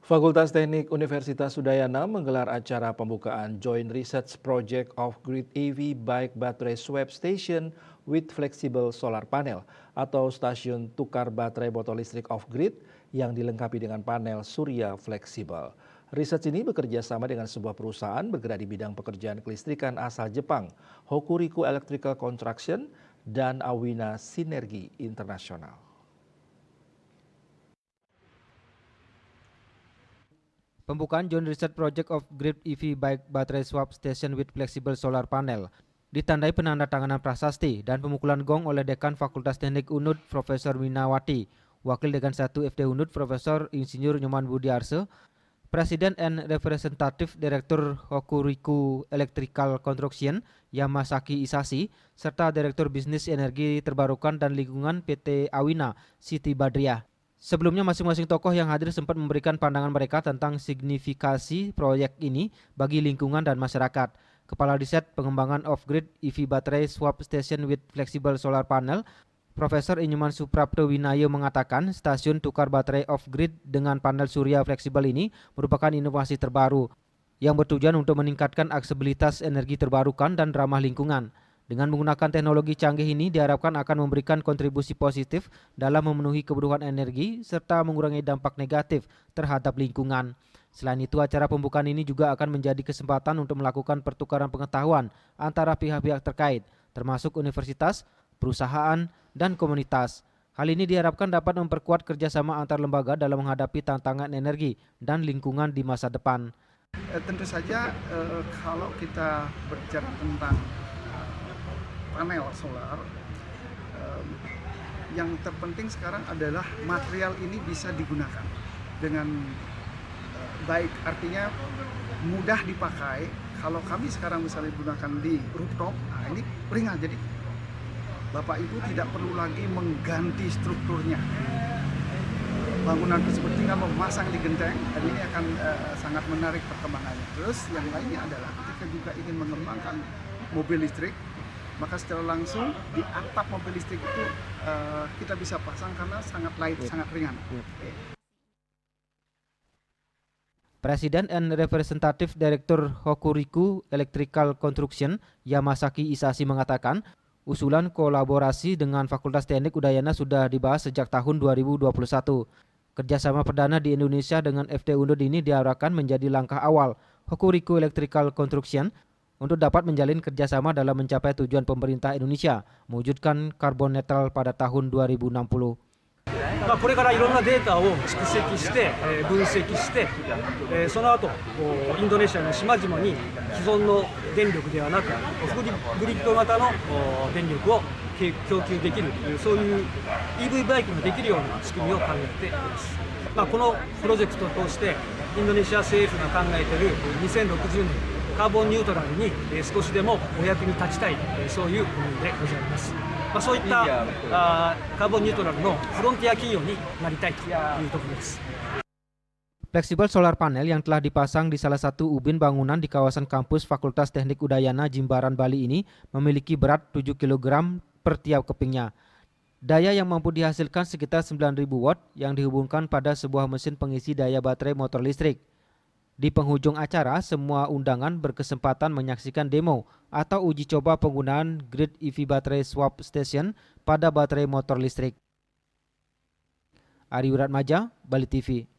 Fakultas Teknik Universitas Udayana menggelar acara pembukaan Joint Research Project of Grid EV Bike Battery Swap Station with Flexible Solar Panel atau stasiun tukar baterai botol listrik off-grid yang dilengkapi dengan panel surya fleksibel. Research ini bekerja sama dengan sebuah perusahaan bergerak di bidang pekerjaan kelistrikan asal Jepang, Hokuriku Electrical Construction, dan Awina Sinergi Internasional. Pembukaan Joint Research Project of Grid EV Bike Battery Swap Station with Flexible Solar Panel ditandai penandatanganan prasasti dan pemukulan gong oleh Dekan Fakultas Teknik UNUD Profesor Winawati, Wakil Dekan 1 FD UNUD Profesor Insinyur Nyoman Budiarse, Presiden and Representative Direktur Hokuriku Electrical Construction Yamasaki Isashi, serta Direktur Bisnis Energi Terbarukan dan Lingkungan PT Awina Siti Badriah. Sebelumnya masing-masing tokoh yang hadir sempat memberikan pandangan mereka tentang signifikasi proyek ini bagi lingkungan dan masyarakat. Kepala Riset Pengembangan Off-Grid EV Battery Swap Station with Flexible Solar Panel, Profesor Inyuman Suprapto Winayo mengatakan stasiun tukar baterai off-grid dengan panel surya fleksibel ini merupakan inovasi terbaru yang bertujuan untuk meningkatkan aksesibilitas energi terbarukan dan ramah lingkungan. Dengan menggunakan teknologi canggih ini diharapkan akan memberikan kontribusi positif dalam memenuhi kebutuhan energi serta mengurangi dampak negatif terhadap lingkungan. Selain itu, acara pembukaan ini juga akan menjadi kesempatan untuk melakukan pertukaran pengetahuan antara pihak-pihak terkait, termasuk universitas, perusahaan, dan komunitas. Hal ini diharapkan dapat memperkuat kerjasama antar lembaga dalam menghadapi tantangan energi dan lingkungan di masa depan. Tentu saja kalau kita berbicara tentang panel solar, yang terpenting sekarang adalah material ini bisa digunakan dengan baik, artinya mudah dipakai. Kalau kami sekarang misalnya gunakan di rooftop, nah ini ringan, jadi Bapak Ibu tidak perlu lagi mengganti strukturnya. Bangunan tersebut tinggal memasang di genteng, dan ini akan sangat menarik perkembangannya. Terus yang lainnya adalah ketika juga ingin mengembangkan mobil listrik, maka secara langsung di atap mobil listrik itu kita bisa pasang karena sangat light, sangat ringan. Presiden and Representative Direktur Hokuriku Electrical Construction Yamasaki Isashi mengatakan usulan kolaborasi dengan Fakultas Teknik Udayana sudah dibahas sejak tahun 2021. Kerjasama perdana di Indonesia dengan FD UNUD ini diharapkan menjadi langkah awal Hokuriku Electrical Construction untuk dapat menjalin kerjasama dalam mencapai tujuan pemerintah Indonesia mewujudkan karbon netral pada tahun 2060. これからいろんなデータを蓄積して、分析して、その後インドネシアの島々に既存の電力ではなくグリッド型の電力を供給できるというそういう EV バイクができるような仕組みを考えています。このプロジェクトを通してインドネシア政府が考えている2060年カーボンニュートラルに少しでもお役に立ちたい、そういう思いでございます。そういったカーボンニュートラルのフロンティア企業になりたいというところです。Fleksibel solar panel yang telah dipasang di salah satu ubin bangunan di kawasan kampus Fakultas Teknik Udayana Jimbaran, Bali ini memiliki berat 7 kg per tiap kepingnya. Daya yang mampu dihasilkan sekitar 9.000 watt yang dihubungkan pada sebuah mesin pengisi daya baterai motor listrik. Di penghujung acara, semua undangan berkesempatan menyaksikan demo atau uji coba penggunaan Grid EV Battery Swap Station pada baterai motor listrik. Ari Wiratmaja, Bali TV.